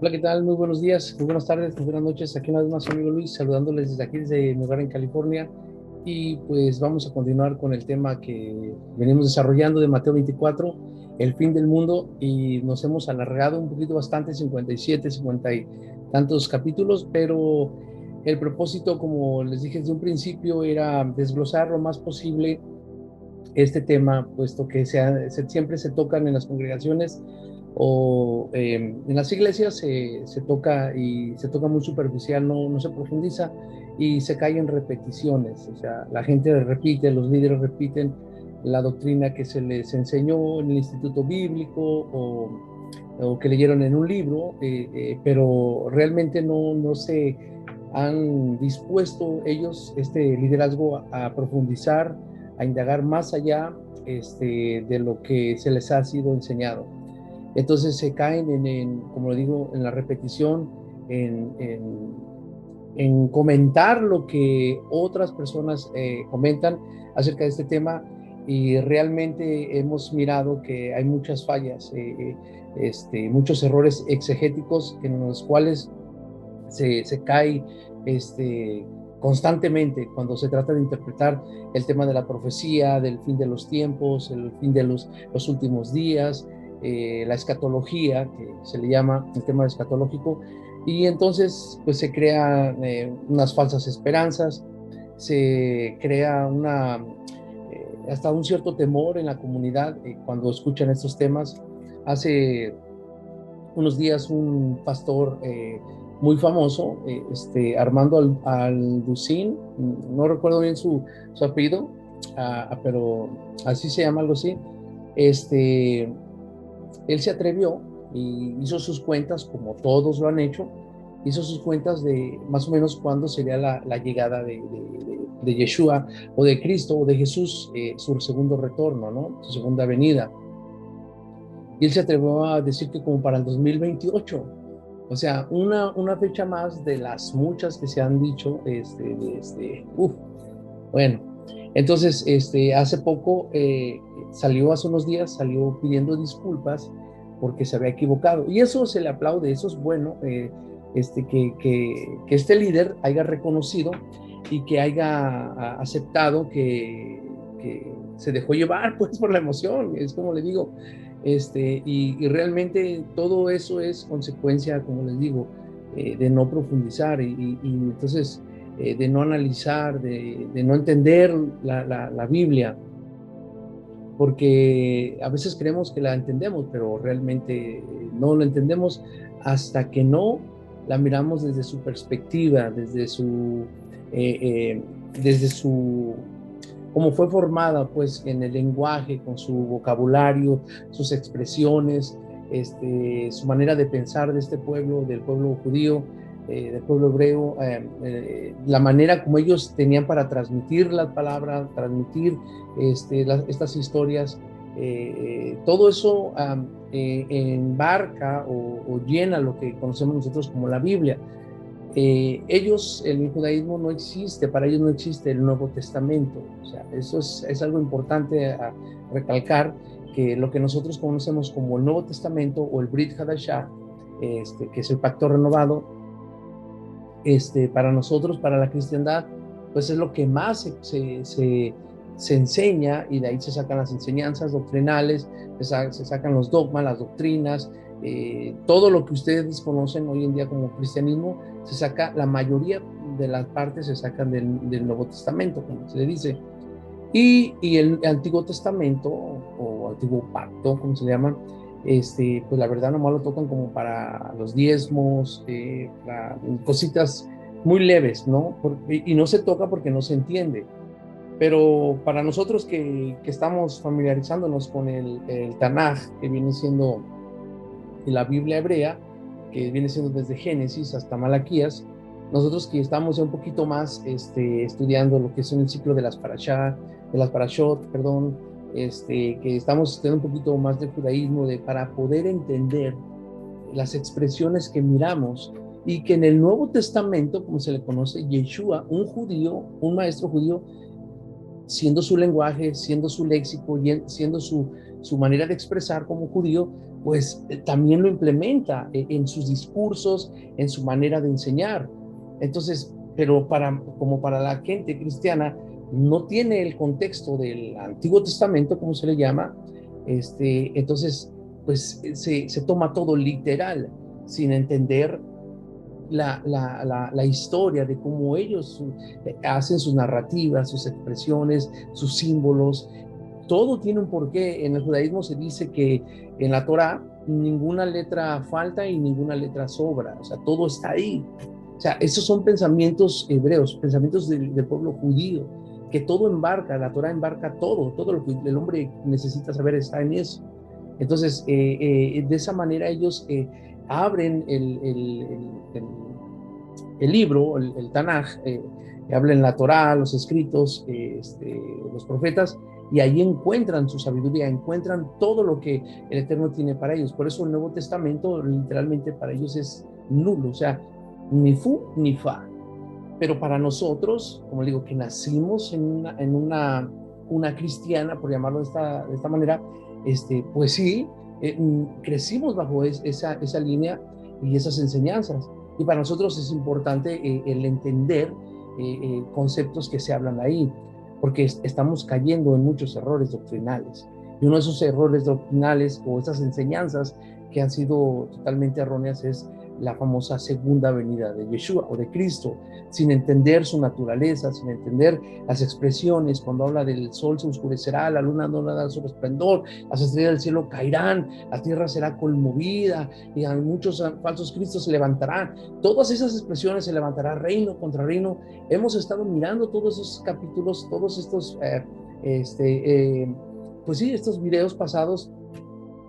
Hola, ¿qué tal? Muy buenos días, muy buenas tardes, muy buenas noches. Aquí una vez más su amigo Luis, saludándoles desde aquí, desde mi hogar en California. Y pues vamos a continuar con el tema que venimos desarrollando de Mateo 24, el fin del mundo. Y nos hemos alargado un poquito bastante, 57, 50 y tantos capítulos, pero el propósito, como les dije desde un principio, era desglosar lo más posible este tema, puesto que siempre se tocan en las congregaciones o en las iglesias se toca y se toca muy superficial, no se profundiza y se cae en repeticiones. O sea, la gente repite, los líderes repiten la doctrina que se les enseñó en el instituto bíblico o que leyeron en un libro, pero realmente no se han dispuesto ellos, este liderazgo, a profundizar, a indagar más allá de lo que se les ha sido enseñado. Entonces se caen como lo digo, en la repetición, en, en, en comentar lo que otras personas comentan acerca de este tema, y realmente hemos mirado que hay muchas fallas, muchos errores exegéticos en los cuales se cae este, constantemente cuando se trata de interpretar el tema de la profecía, del fin de los tiempos, el fin de los últimos días, la escatología, que se le llama el tema escatológico, y entonces pues se crean unas falsas esperanzas, se crea hasta un cierto temor en la comunidad cuando escuchan estos temas. Hace unos días un pastor muy famoso, Armando Alducin, no recuerdo bien su apellido, pero así se llama, algo así. Él se atrevió y hizo sus cuentas, como todos lo han hecho, hizo sus cuentas de más o menos cuándo sería la llegada de Yeshua o de Cristo o de Jesús, su segundo retorno, ¿no? Su segunda venida. Y él se atrevió a decir que como para el 2028. O sea, una fecha más de las muchas que se han dicho, bueno. Entonces, hace poco, hace unos días, salió pidiendo disculpas porque se había equivocado. Y eso se le aplaude, eso es bueno, que este líder haya reconocido y que haya aceptado que se dejó llevar pues por la emoción, es como le digo, y realmente todo eso es consecuencia, como les digo, de no profundizar y entonces de no analizar, de no entender la Biblia, porque a veces creemos que la entendemos, pero realmente no lo entendemos hasta que no la miramos desde su perspectiva, eh, eh, desde su cómo fue formada pues en el lenguaje, con su vocabulario, sus expresiones, su manera de pensar de este pueblo, del pueblo judío, del pueblo hebreo, la manera como ellos tenían para transmitir las palabras, transmitir estas historias, todo eso embarca o llena lo que conocemos nosotros como la Biblia. Ellos, el judaísmo no existe, para ellos no existe el Nuevo Testamento. O sea, eso es algo importante a recalcar, que lo que nosotros conocemos como el Nuevo Testamento o el Brit Hadashah, que es el pacto renovado, para nosotros, para la cristiandad, pues es lo que más se enseña, y de ahí se sacan las enseñanzas doctrinales, se sacan los dogmas, las doctrinas, todo lo que ustedes conocen hoy en día como cristianismo, se saca, la mayoría de las partes se sacan del Nuevo Testamento, como se le dice. Y el Antiguo Testamento o Antiguo Pacto, como se le llama, pues la verdad nomás lo tocan como para los diezmos, para cositas muy leves, ¿no? Y no se toca porque no se entiende. Pero para nosotros que estamos familiarizándonos con el Tanaj, que viene siendo la Biblia hebrea, que viene siendo desde Génesis hasta Malaquías, nosotros que estamos ya un poquito más estudiando lo que es el ciclo de las parashot, perdón, que estamos estudiando un poquito más de judaísmo, para poder entender las expresiones que miramos, y que en el Nuevo Testamento, como se le conoce, Yeshua, un judío, un maestro judío, siendo su lenguaje, siendo su léxico, siendo su manera de expresar como judío, pues también lo implementa en sus discursos, en su manera de enseñar. Entonces, pero como para la gente cristiana no tiene el contexto del Antiguo Testamento, como se le llama, entonces, pues se toma todo literal, sin entender la historia de cómo ellos hacen sus narrativas, sus expresiones, sus símbolos. Todo tiene un porqué. En el judaísmo se dice que en la Torá ninguna letra falta y ninguna letra sobra, o sea, todo está ahí. O sea, esos son pensamientos hebreos, pensamientos del pueblo judío, que todo embarca, la Torá embarca todo lo que el hombre necesita saber está en eso. Entonces, de esa manera ellos abren el libro, el Tanaj, hablan la Torá, los escritos, los profetas, y ahí encuentran su sabiduría, encuentran todo lo que el Eterno tiene para ellos. Por eso el Nuevo Testamento literalmente para ellos es nulo, o sea, ni fu ni fa. Pero para nosotros, como digo, que nacimos una cristiana, por llamarlo de esta manera, pues sí, crecimos bajo esa línea y esas enseñanzas. Y para nosotros es importante el entender conceptos que se hablan ahí, porque estamos cayendo en muchos errores doctrinales. Y uno de esos errores doctrinales o esas enseñanzas que han sido totalmente erróneas es la famosa segunda venida de Yeshua o de Cristo, sin entender su naturaleza, sin entender las expresiones, cuando habla del sol se oscurecerá, la luna no dará su esplendor, las estrellas del cielo caerán, la tierra será conmovida, y a muchos falsos cristos se levantarán. Todas esas expresiones, se levantará reino contra reino. Hemos estado mirando todos esos capítulos, todos estos, pues sí, estos videos pasados,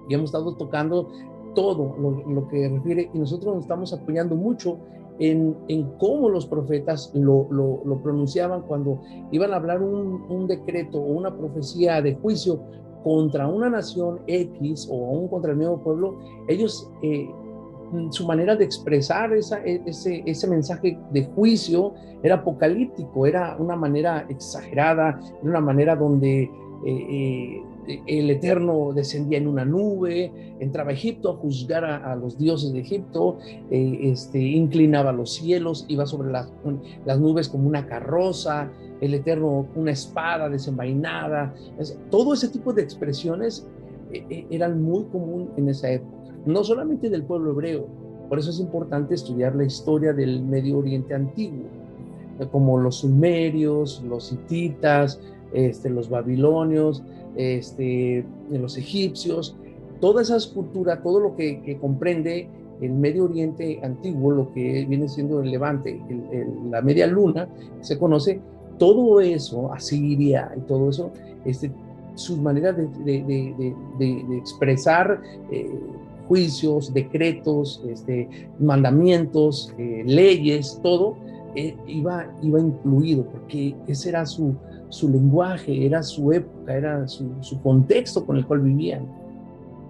y hemos estado tocando todo lo que refiere, y nosotros nos estamos apoyando mucho en cómo los profetas lo pronunciaban cuando iban a hablar un decreto o una profecía de juicio contra una nación X o aún contra el mismo pueblo. Ellos, su manera de expresar ese mensaje de juicio era apocalíptico, era una manera exagerada, era una manera donde el Eterno descendía en una nube, entraba a Egipto a juzgar a los dioses de Egipto, inclinaba los cielos, iba sobre las nubes como una carroza, el Eterno una espada desenvainada. Todo ese tipo de expresiones eran muy común en esa época, no solamente del pueblo hebreo. Por eso es importante estudiar la historia del Medio Oriente antiguo, como los sumerios, los hititas, los babilonios, los egipcios, toda esa cultura, todo lo que comprende el Medio Oriente antiguo, lo que viene siendo el Levante, la media luna, se conoce, todo eso, Asiria y todo eso, sus maneras de expresar juicios, decretos, mandamientos, leyes, todo, iba incluido, porque ese era su lenguaje, era su época, era su contexto con el cual vivían.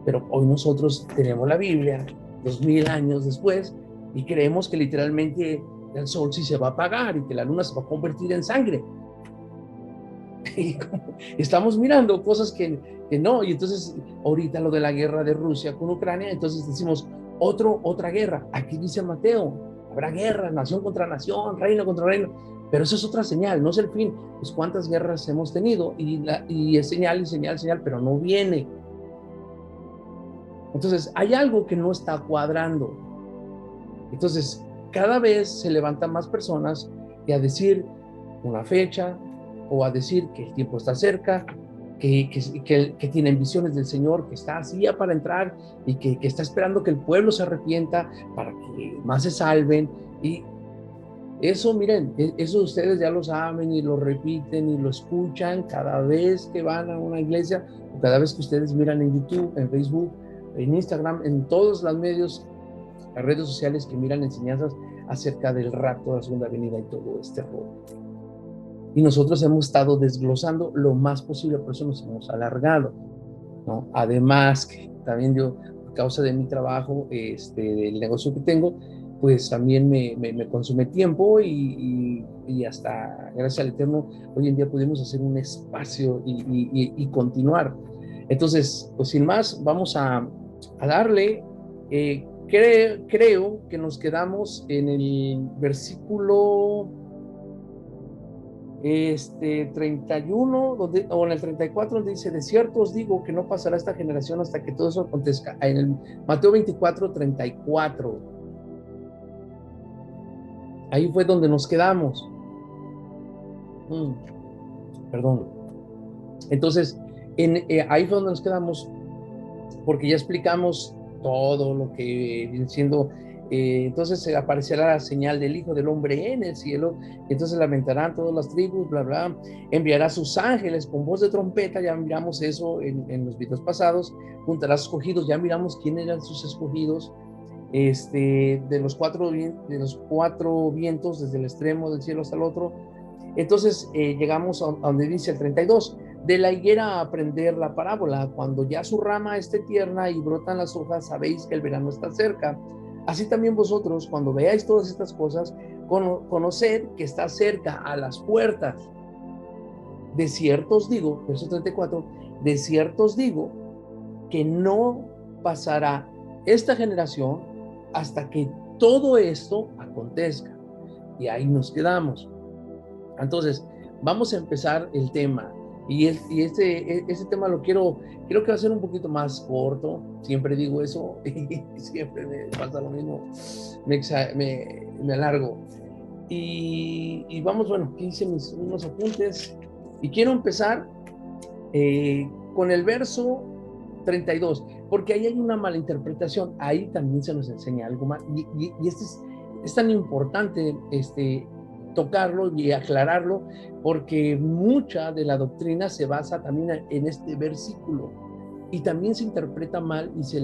Pero hoy nosotros tenemos la Biblia 2000 años después y creemos que literalmente el sol sí se va a apagar y que la luna se va a convertir en sangre. Y estamos mirando cosas que no, y entonces ahorita lo de la guerra de Rusia con Ucrania, entonces decimos otra guerra. Aquí dice Mateo, habrá guerra, nación contra nación, reino contra reino, pero eso es otra señal, no es el fin. Pues cuántas guerras hemos tenido y es señal y señal, señal, pero no viene. Entonces hay algo que no está cuadrando. Entonces cada vez se levantan más personas y a decir una fecha o a decir que el tiempo está cerca, que tienen visiones del Señor, que está así ya para entrar y que está esperando que el pueblo se arrepienta para que más se salven. Y eso, miren, eso ustedes ya lo saben y lo repiten y lo escuchan cada vez que van a una iglesia o cada vez que ustedes miran en YouTube, en Facebook, en Instagram, en todos los medios, las redes sociales que miran enseñanzas acerca del rapto, de la segunda venida y todo este rollo. Y nosotros hemos estado desglosando lo más posible, por eso nos hemos alargado, ¿no? Además, que también yo, a causa de mi trabajo, del negocio que tengo, pues también me consume tiempo y hasta, gracias al Eterno, hoy en día pudimos hacer un espacio y continuar. Entonces, pues sin más, vamos a darle. Creo que nos quedamos en el versículo 31, o en el 34, donde dice: de cierto os digo que no pasará esta generación hasta que todo eso acontezca. En el Mateo 24, 34. Ahí fue donde nos quedamos. Perdón. Entonces, ahí fue donde nos quedamos, porque ya explicamos todo lo que viene siendo. Entonces aparecerá la señal del Hijo del Hombre en el cielo, entonces lamentarán todas las tribus, bla, bla, enviará a sus ángeles con voz de trompeta, ya miramos eso en los videos pasados, juntará a sus escogidos, ya miramos quién eran sus escogidos, de los cuatro vientos, desde el extremo del cielo hasta el otro. Entonces llegamos a donde dice el 32, de la higuera aprender la parábola, cuando ya su rama esté tierna y brotan las hojas, sabéis que el verano está cerca. Así también vosotros, cuando veáis todas estas cosas, conoced que está cerca, a las puertas. De cierto os digo, verso 34, de cierto os digo que no pasará esta generación hasta que todo esto acontezca. Y ahí nos quedamos. Entonces, vamos a empezar el tema. Y este tema lo quiero que va a ser un poquito más corto. Siempre digo eso y siempre me pasa lo mismo. Me alargo. Y vamos, bueno, aquí hice unos apuntes. Y quiero empezar con el verso 32, porque ahí hay una mala interpretación. Ahí también se nos enseña algo más. Y es tan importante tocarlo y aclararlo, porque mucha de la doctrina se basa también en este versículo y también se interpreta mal y se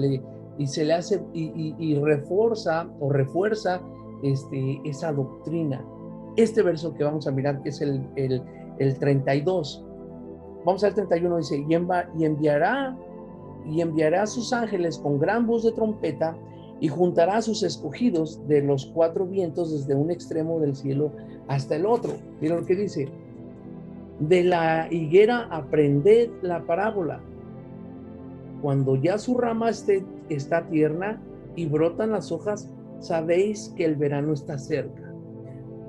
le hace y refuerza esa doctrina. Este verso que vamos a mirar, que es el 32, vamos al 31, dice: y enviará a sus ángeles con gran voz de trompeta, y juntará a sus escogidos de los cuatro vientos, desde un extremo del cielo hasta el otro. Mira lo que dice: de la higuera aprended la parábola, cuando ya su rama está tierna y brotan las hojas, sabéis que el verano está cerca.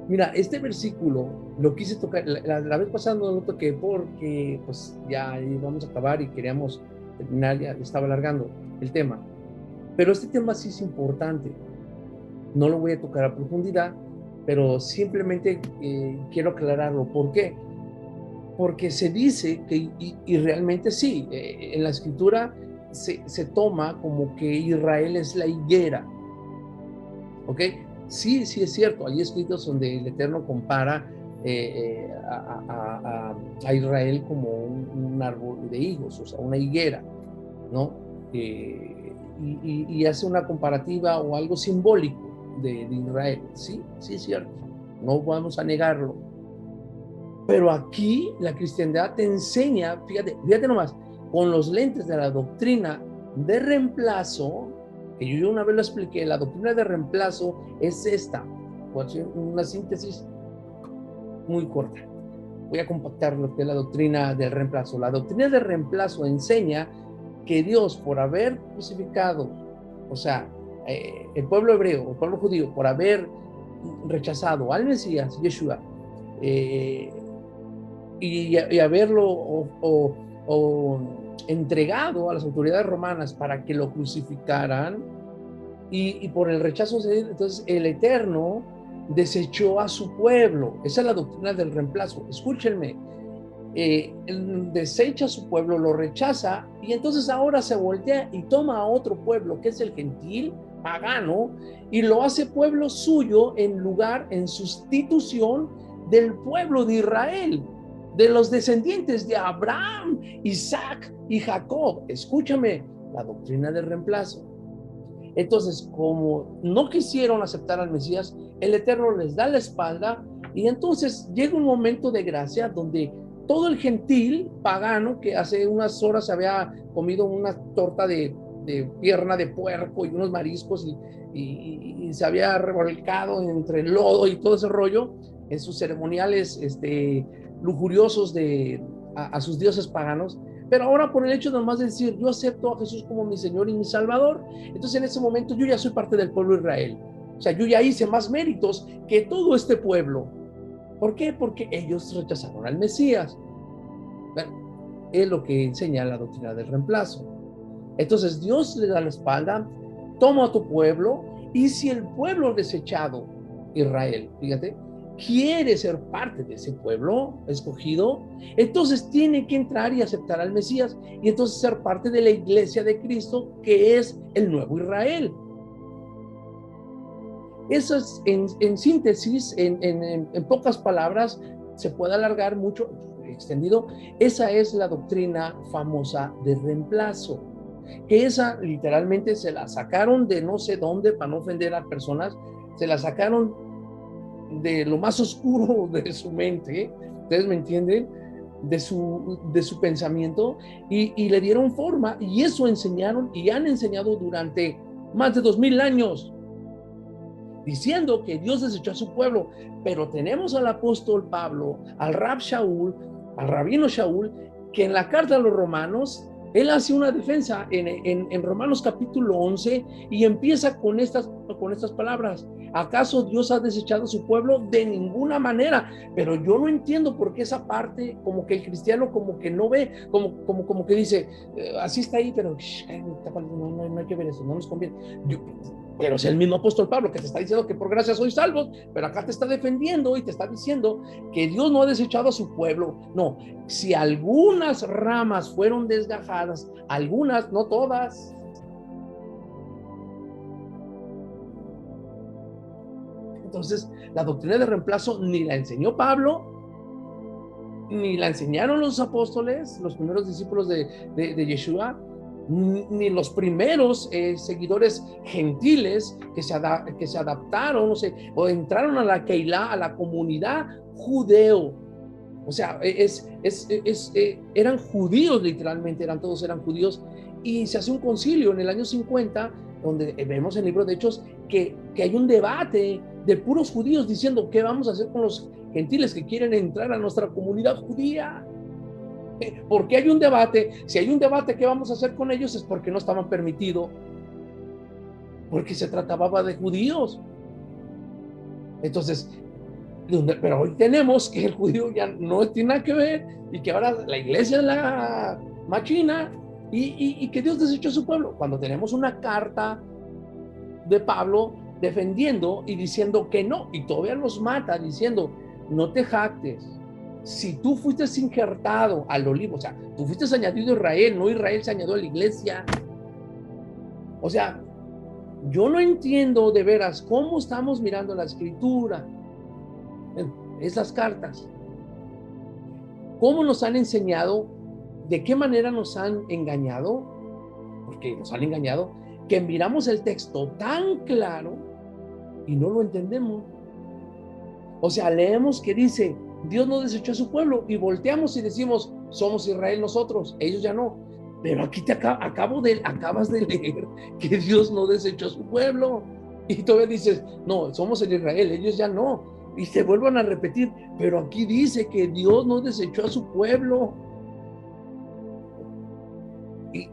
Mira, este versículo lo quise tocar, la vez pasada no lo toqué porque pues ya íbamos a acabar y queríamos terminar, ya estaba alargando el tema. Pero este tema sí es importante. No lo voy a tocar a profundidad, pero simplemente quiero aclararlo. ¿Por qué? Porque se dice que, y realmente sí, en la escritura se toma como que Israel es la higuera. ¿Ok? Sí, sí es cierto. Hay escritos donde el Eterno compara a Israel como un árbol de higos, o sea, una higuera, ¿no? Y hace una comparativa o algo simbólico de Israel. Sí, sí es cierto. No vamos a negarlo. Pero aquí la cristiandad te enseña, fíjate nomás, con los lentes de la doctrina de reemplazo, que yo una vez lo expliqué. La doctrina de reemplazo es esta, una síntesis muy corta. Voy a compactar lo que es la doctrina del reemplazo. La doctrina del reemplazo enseña que Dios, por haber crucificado, o sea, el pueblo hebreo, el pueblo judío, por haber rechazado al Mesías, Yeshua, y haberlo o entregado a las autoridades romanas para que lo crucificaran, y por el rechazo de él, entonces el Eterno desechó a su pueblo. Esa es la doctrina del reemplazo. Escúchenme. Desecha a su pueblo, lo rechaza, y entonces ahora se voltea y toma a otro pueblo, que es el gentil pagano, y lo hace pueblo suyo en sustitución del pueblo de Israel, de los descendientes de Abraham, Isaac y Jacob. Escúchame, la doctrina del reemplazo. Entonces, como no quisieron aceptar al Mesías, el Eterno les da la espalda, y entonces llega un momento de gracia donde todo el gentil pagano, que hace unas horas había comido una torta de pierna de puerco y unos mariscos, y se había revolcado entre el lodo y todo ese rollo en sus ceremoniales lujuriosos a sus dioses paganos, Pero ahora por el hecho de nomás de decir, yo acepto a Jesús como mi Señor y mi Salvador, entonces en ese momento yo ya soy parte del pueblo de Israel. O sea, yo ya hice más méritos que todo este pueblo. ¿Por qué? Porque ellos rechazaron al Mesías. Bueno, es lo que enseña la doctrina del reemplazo. Entonces Dios le da la espalda, toma a tu pueblo, y si el pueblo desechado, Israel, fíjate, quiere ser parte de ese pueblo escogido, entonces tiene que entrar y aceptar al Mesías, y entonces ser parte de la iglesia de Cristo, que es el nuevo Israel. Eso es, en síntesis, en pocas palabras, se puede alargar mucho, extendido, esa es la doctrina famosa de reemplazo, que esa literalmente se la sacaron de no sé dónde, para no ofender a personas, se la sacaron de lo más oscuro de su mente, ustedes me entienden, de su pensamiento, y le dieron forma, y eso enseñaron y han enseñado durante más de 2000 años, diciendo que Dios desechó a su pueblo. Pero tenemos al apóstol Pablo, al Rab Shaul, al rabino Shaul, que en la carta a los romanos, él hace una defensa en Romanos capítulo 11, y empieza con estas palabras: ¿acaso Dios ha desechado a su pueblo? De ninguna manera. Pero yo no entiendo por qué esa parte, como que el cristiano como que no ve, como que dice, así está ahí, pero no hay que ver eso, no nos conviene. Pero es el mismo apóstol Pablo que te está diciendo que por gracia sois salvos, pero acá te está defendiendo y te está diciendo que Dios no ha desechado a su pueblo. No, si algunas ramas fueron desgajadas, algunas, no todas. Entonces, la doctrina de reemplazo ni la enseñó Pablo, ni la enseñaron los apóstoles, los primeros discípulos de Yeshua, ni los primeros seguidores gentiles que se adaptaron, o entraron a la Keilah, a la comunidad judeo. O sea, eran judíos literalmente, todos eran judíos, y se hace un concilio en el año 50, donde vemos en el libro de Hechos que hay un debate de puros judíos diciendo, ¿qué vamos a hacer con los gentiles que quieren entrar a nuestra comunidad judía? ¿Por qué hay un debate? Si hay un debate, ¿qué vamos a hacer con ellos? Es porque no estaban permitidos, porque se trataba de judíos. Entonces, pero hoy tenemos que el judío ya no tiene nada que ver, y que ahora la iglesia es la machina, y que Dios desechó a su pueblo, cuando tenemos una carta de Pablo defendiendo y diciendo que no, y todavía los mata diciendo, no te jactes, si tú fuiste injertado al olivo, o sea, tú fuiste añadido a Israel, no Israel se añadió a la iglesia. O sea, yo no entiendo de veras cómo estamos mirando la escritura, esas cartas, cómo nos han enseñado, de qué manera nos han engañado, porque nos han engañado, que miramos el texto tan claro y no lo entendemos. O sea, leemos que dice, Dios no desechó a su pueblo, y volteamos y decimos, somos Israel nosotros, ellos ya no. Pero aquí acabas de leer que Dios no desechó a su pueblo, y todavía dices, no, somos el Israel, ellos ya no. Y se vuelvan a repetir, pero aquí dice que Dios no desechó a su pueblo. Y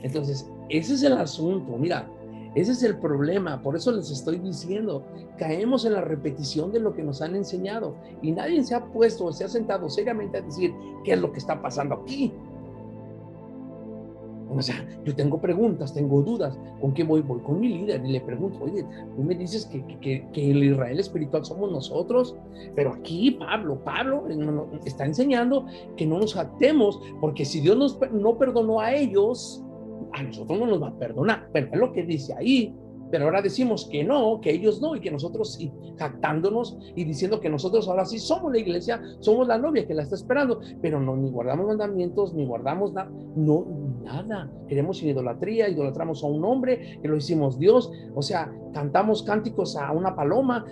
entonces, ese es el asunto, mira, ese es el problema. Por eso les estoy diciendo, caemos en la repetición de lo que nos han enseñado, y nadie se ha puesto o se ha sentado seriamente a decir qué es lo que está pasando aquí. O sea, yo tengo preguntas, tengo dudas. ¿Con qué voy? Voy con mi líder y le pregunto, oye, tú me dices que el Israel espiritual somos nosotros, pero aquí Pablo está enseñando que no nos jactemos, porque si Dios no perdonó a ellos, a nosotros no nos va a perdonar. Pero es lo que dice ahí. Pero ahora decimos que no, que ellos no, y que nosotros sí, jactándonos y diciendo que nosotros ahora sí somos la iglesia, somos la novia que la está esperando, pero no, ni guardamos mandamientos, ni guardamos nada, no, nada. Queremos idolatría, idolatramos a un hombre, que lo hicimos Dios, o sea, cantamos cánticos a una paloma,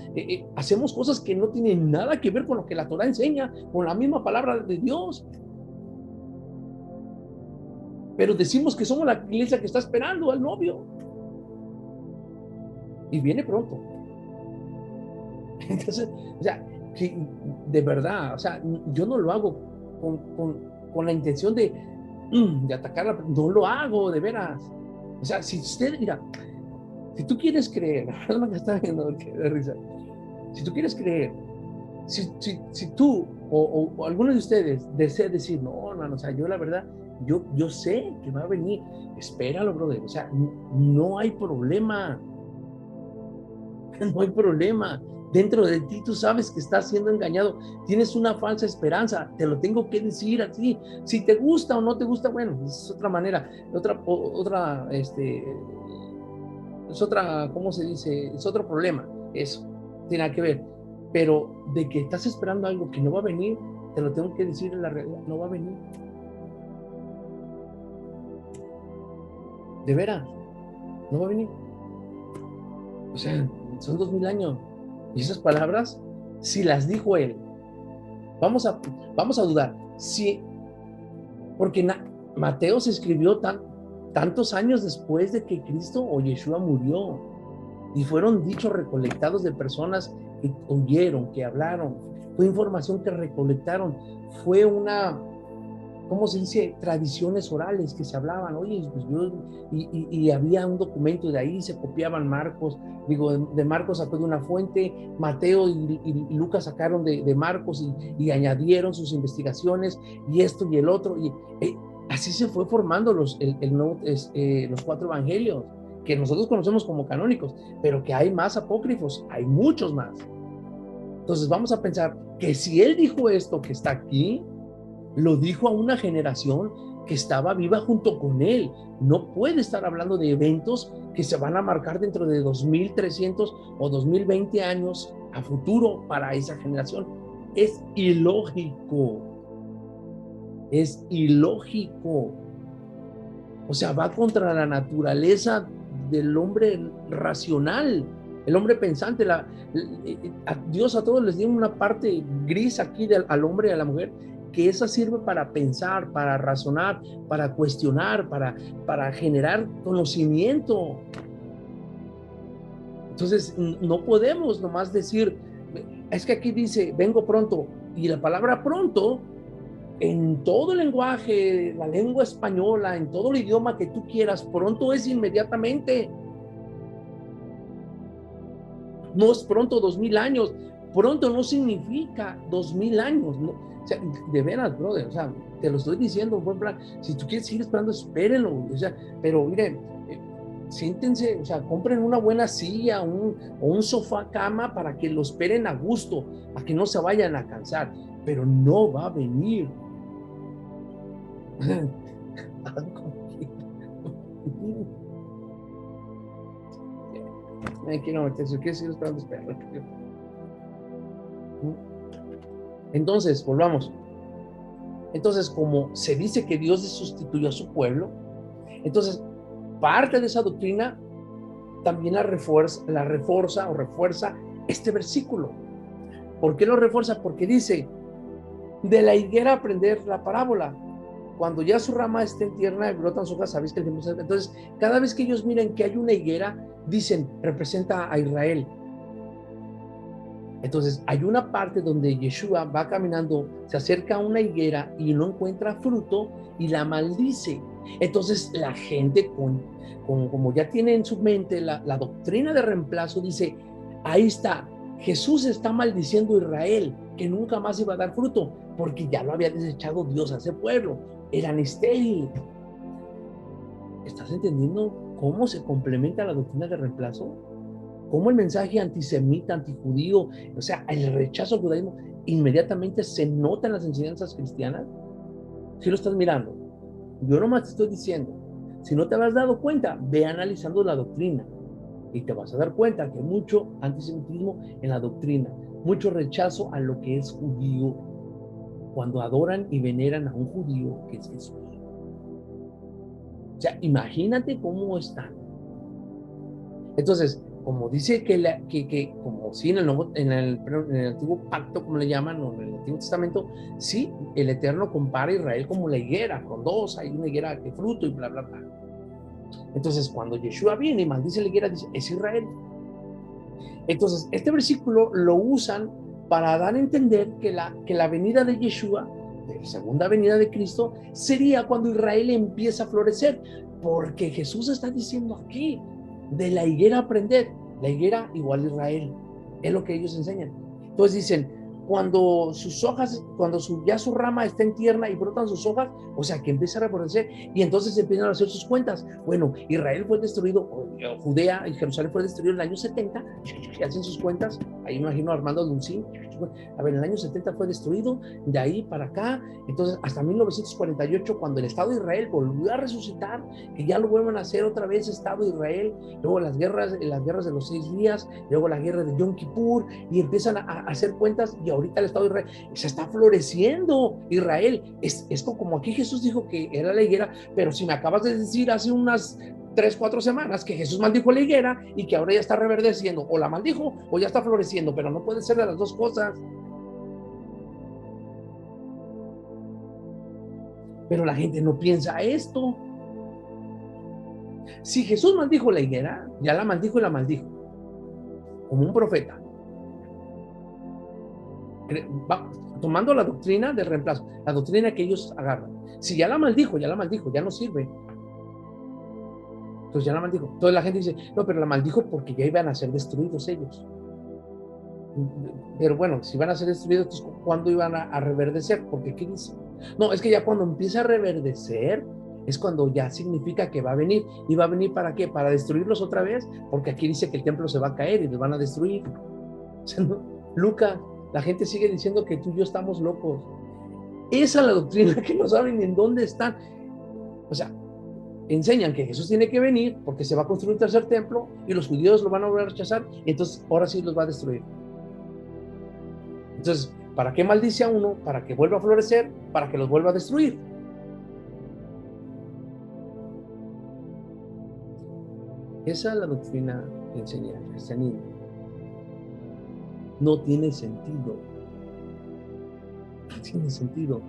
hacemos cosas que no tienen nada que ver con lo que la Torah enseña, con la misma palabra de Dios. Pero decimos que somos la iglesia que está esperando al novio. Y viene pronto. Entonces, o sea, que de verdad, o sea, yo no lo hago con la intención de atacarla, no lo hago, de veras. O sea, si usted, mira, si tú quieres creer, la verdad me está viendo, que de risa. Si tú quieres creer, si tú o alguno de ustedes desea decir, no, hermano, o sea, yo la verdad, yo sé que va a venir, espéralo, brother, o sea, no hay problema, no hay problema. Dentro de ti tú sabes que estás siendo engañado, tienes una falsa esperanza, te lo tengo que decir así. Si te gusta o no te gusta, bueno, es otra manera, es otra, ¿cómo se dice? Es otro problema, eso, tiene nada que ver. Pero de que estás esperando algo que no va a venir, te lo tengo que decir en la realidad, no va a venir. De veras, no va a venir. O sea, son 2000 años. Y esas palabras, si las dijo él, vamos a, vamos a dudar. Si, porque Mateo se escribió tantos años después de que Cristo o Yeshua murió. Y fueron dichos recolectados de personas que oyeron, que hablaron. Fue información que recolectaron. Fue una, ¿cómo se dice? Tradiciones orales que se hablaban. Oye, pues y había un documento, de ahí se copiaban Marcos. Digo, de Marcos sacó de una fuente, Mateo y Lucas sacaron de Marcos y añadieron sus investigaciones y esto y el otro. Y así se fue formando los 4 evangelios, que nosotros conocemos como canónicos, pero que hay más apócrifos, hay muchos más. Entonces vamos a pensar que si él dijo esto que está aquí, lo dijo a una generación que estaba viva junto con él. No puede estar hablando de eventos que se van a marcar dentro de 2300 o 2020 años a futuro para esa generación. Es ilógico. Es ilógico. O sea, va contra la naturaleza del hombre racional, el hombre pensante. Dios a todos les dio una parte gris aquí al hombre y a la mujer, que esa sirve para pensar, para razonar, para cuestionar, para generar conocimiento. Entonces, no podemos nomás decir, es que aquí dice, vengo pronto, y la palabra pronto, en todo el lenguaje, la lengua española, en todo el idioma que tú quieras, pronto es inmediatamente. No es pronto 2000 años. Pronto no significa 2000 años. No, o sea, de veras, brother, o sea, te lo estoy diciendo, buen plan. Si tú quieres seguir esperando, espérenlo. O sea, pero miren, siéntense, o sea, compren una buena silla o un sofá cama para que lo esperen a gusto, a que no se vayan a cansar. Pero no va a venir. Aquí no, si quieres seguir esperando, espera. Entonces, volvamos. Entonces, como se dice que Dios sustituyó a su pueblo, entonces parte de esa doctrina también la refuerza este versículo. ¿Por qué lo refuerza? Porque dice, de la higuera aprender la parábola. Cuando ya su rama esté tierna y brotan sus hojas, sabéis que el tiempo se... Entonces, cada vez que ellos miren que hay una higuera, dicen, representa a Israel. Entonces, hay una parte donde Yeshua va caminando, se acerca a una higuera y no encuentra fruto y la maldice. Entonces, la gente, como ya tiene en su mente la doctrina de reemplazo, dice, ahí está, Jesús está maldiciendo a Israel, que nunca más iba a dar fruto, porque ya lo había desechado Dios a ese pueblo, eran estériles. ¿Estás entendiendo cómo se complementa la doctrina de reemplazo? Cómo el mensaje antisemita, antijudío, o sea, el rechazo al judaísmo, inmediatamente se nota en las enseñanzas cristianas. Si lo estás mirando, yo nomás te estoy diciendo, si no te has dado cuenta, ve analizando la doctrina y te vas a dar cuenta que hay mucho antisemitismo en la doctrina, mucho rechazo a lo que es judío, cuando adoran y veneran a un judío que es Jesús. O sea, imagínate cómo están. Entonces, como dice como sí en el antiguo pacto, como le llaman, o en el Antiguo Testamento, sí, el Eterno compara a Israel como la higuera, con dos, hay una higuera que fruto y bla, bla, bla. Entonces, cuando Yeshua viene y maldice la higuera, dice, es Israel. Entonces, este versículo lo usan para dar a entender que la venida de Yeshua de segunda venida de Cristo sería cuando Israel empieza a florecer, porque Jesús está diciendo aquí, de la higuera aprender, la higuera igual a Israel, es lo que ellos enseñan. Entonces dicen, cuando sus hojas, ya su rama está en tierna y brotan sus hojas, o sea que empieza a reflorecer y entonces empiezan a hacer sus cuentas. Bueno, Israel fue destruido, Judea y Jerusalén fue destruido en el año 70, y hacen sus cuentas, ahí imagino Armando Duncín, a ver, en el año 70 fue destruido, de ahí para acá, entonces hasta 1948, cuando el Estado de Israel volvió a resucitar, que ya lo vuelven a hacer otra vez Estado de Israel, luego las guerras de los 6 días, luego la guerra de Yom Kippur, y empiezan a hacer cuentas, y ahorita el Estado de Israel se está floreciendo. Israel, esto como aquí Jesús dijo que era la higuera, pero si me acabas de decir hace unas 3-4 semanas que Jesús maldijo la higuera y que ahora ya está reverdeciendo, o la maldijo o ya está floreciendo, pero no puede ser de las dos cosas. Pero la gente no piensa esto. Si Jesús maldijo la higuera, ya la maldijo y la maldijo, como un profeta, tomando la doctrina del reemplazo, la doctrina que ellos agarran. Si ya la maldijo, ya no sirve. Entonces ya la maldijo. Entonces la gente dice, no, pero la maldijo porque ya iban a ser destruidos ellos. Pero bueno, si van a ser destruidos, entonces ¿cuándo iban a reverdecer? Porque ¿qué dice? No, es que ya cuando empieza a reverdecer, es cuando ya significa que va a venir. ¿Y va a venir para qué? ¿Para destruirlos otra vez? Porque aquí dice que el templo se va a caer y los van a destruir. O sea, no, Lucas, la gente sigue diciendo que tú y yo estamos locos. Esa es la doctrina que no saben ni en dónde están. O sea, enseñan que Jesús tiene que venir porque se va a construir un tercer templo y los judíos lo van a volver a rechazar y entonces ahora sí los va a destruir. Entonces, ¿para qué maldice a uno? Para que vuelva a florecer, para que los vuelva a destruir. Esa es la doctrina que enseña el cristianismo. No tiene sentido. No tiene sentido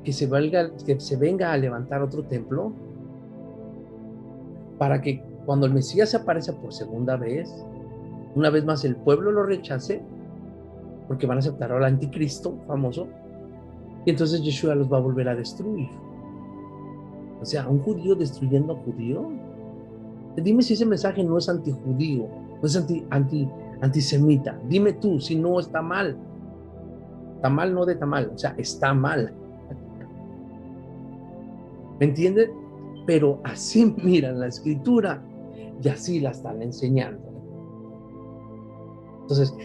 que se venga a levantar otro templo para que cuando el Mesías se aparezca por segunda vez, una vez más el pueblo lo rechace, porque van a aceptar al anticristo famoso, y entonces Yeshua los va a volver a destruir. O sea, un judío destruyendo a un judío. Dime si ese mensaje no es antijudío, no es antisemita. Dime tú si no está mal. Tamal no de tamal, o sea, está mal. ¿Me entienden? Pero así miran la escritura y así la están enseñando. Entonces,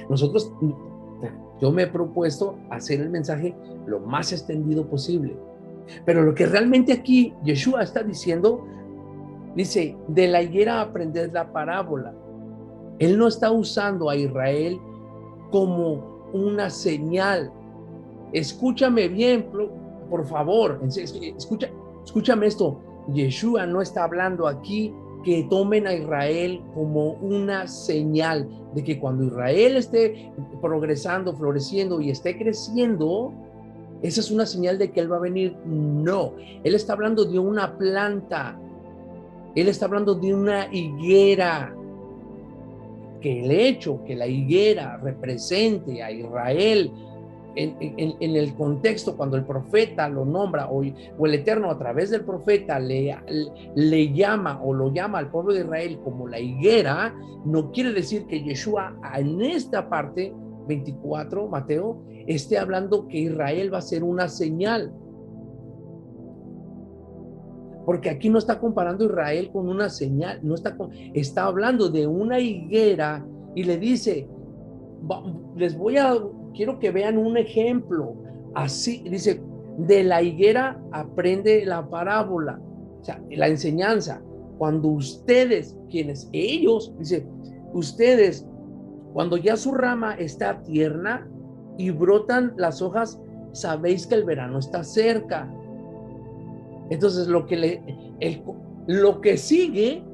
yo me he propuesto hacer el mensaje lo más extendido posible. Pero lo que realmente aquí Yeshua está diciendo, dice, de la higuera aprended la parábola. Él no está usando a Israel como una señal. Escúchame bien, por favor, escúchame esto. Yeshua no está hablando aquí que tomen a Israel como una señal de que cuando Israel esté progresando, floreciendo y esté creciendo, esa es una señal de que Él va a venir. No, Él está hablando de una planta. Él está hablando de una higuera. Que el hecho que la higuera represente a Israel en el contexto, cuando el profeta lo nombra o el Eterno a través del profeta le llama o lo llama al pueblo de Israel como la higuera, no quiere decir que Yeshua en esta parte 24, Mateo, esté hablando que Israel va a ser una señal. Porque aquí no está comparando Israel con una señal, está hablando de una higuera y le dice, quiero que vean un ejemplo. Así, dice, de la higuera aprende la parábola, o sea, la enseñanza. Cuando ustedes, dice, ustedes, cuando ya su rama está tierna y brotan las hojas, sabéis que el verano está cerca. Entonces, lo que sigue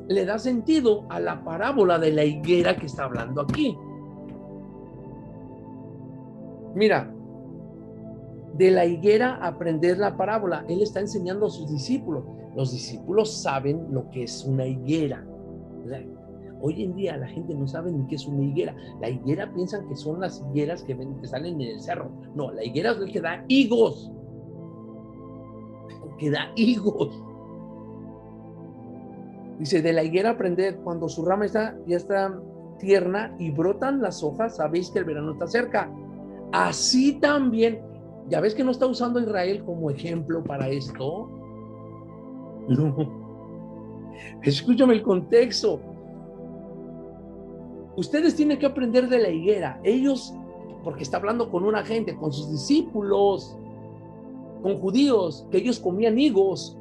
le da sentido a la parábola de la higuera que está hablando aquí. Mira, de la higuera aprender la parábola. Él está enseñando a sus discípulos. Los discípulos saben lo que es una higuera. Hoy en día la gente no sabe ni qué es una higuera. La higuera piensan que son las higueras que salen en el cerro. No, la higuera es el que da higos. Que da higos. Dice, de la higuera aprended, cuando su rama ya está tierna y brotan las hojas, sabéis que el verano está cerca. Así también, ya ves que no está usando a Israel como ejemplo para esto. No, escúchame el contexto. Ustedes tienen que aprender de la higuera. Ellos, porque está hablando con una gente, con sus discípulos, con judíos, que ellos comían higos.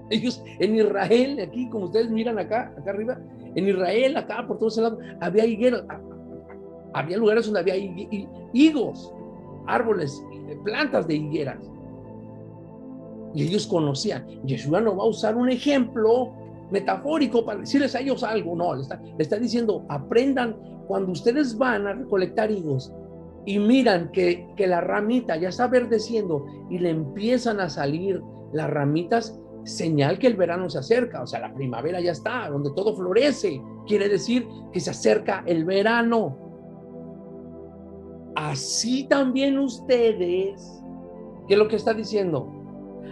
Ellos en Israel, aquí como ustedes miran acá arriba, en Israel, acá por todos lados, había higueras, había lugares donde había higos, árboles, plantas de higueras. Y ellos conocían. Yeshua no va a usar un ejemplo metafórico para decirles a ellos algo, no, le está diciendo, aprendan cuando ustedes van a recolectar higos y miran que la ramita ya está verdeciendo y le empiezan a salir las ramitas, señal que el verano se acerca, o sea, la primavera ya está, donde todo florece, quiere decir que se acerca el verano. Así también ustedes, ¿qué es lo que está diciendo?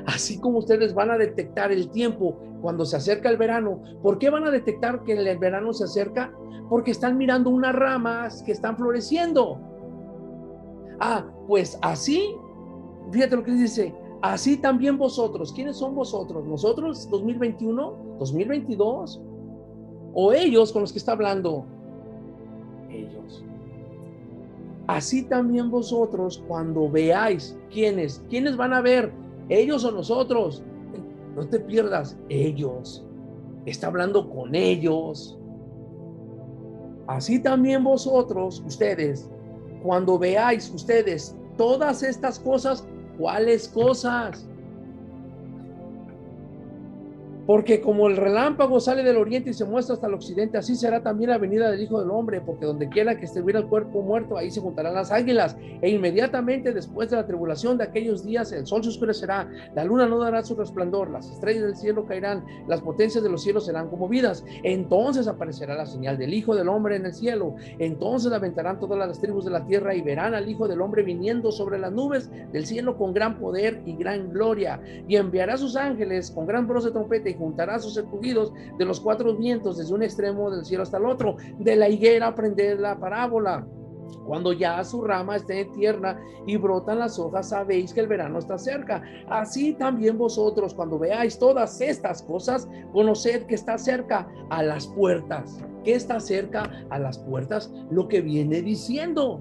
Así como ustedes van a detectar el tiempo cuando se acerca el verano. ¿Por qué van a detectar que el verano se acerca? Porque están mirando unas ramas que están floreciendo. Pues así, fíjate lo que dice, así también vosotros. ¿Quiénes son vosotros? ¿Nosotros 2021? ¿2022? ¿O ellos con los que está hablando? Ellos. Así también vosotros cuando veáis, ¿quiénes van a ver? ¿Ellos o nosotros? No te pierdas, ellos. Está hablando con ellos. Así también vosotros, ustedes, cuando veáis ustedes todas estas cosas, ¿cuáles cosas? Porque como el relámpago sale del oriente y se muestra hasta el occidente, así será también la venida del Hijo del Hombre, porque donde quiera que estuviera el cuerpo muerto, ahí se juntarán las águilas, e inmediatamente después de la tribulación de aquellos días, el sol se oscurecerá, la luna no dará su resplandor, las estrellas del cielo caerán, las potencias de los cielos serán conmovidas, entonces aparecerá la señal del Hijo del Hombre en el cielo, entonces aventarán todas las tribus de la tierra y verán al Hijo del Hombre viniendo sobre las nubes del cielo con gran poder y gran gloria, y enviará a sus ángeles con gran voz de trompeta y juntará sus escogidos de los cuatro vientos desde un extremo del cielo hasta el otro. De la higuera aprended la parábola. Cuando ya su rama esté tierna y brotan las hojas, sabéis que el verano está cerca. Así también vosotros, cuando veáis todas estas cosas, conoced que está cerca a las puertas. ¿Qué está cerca a las puertas? Lo que viene diciendo.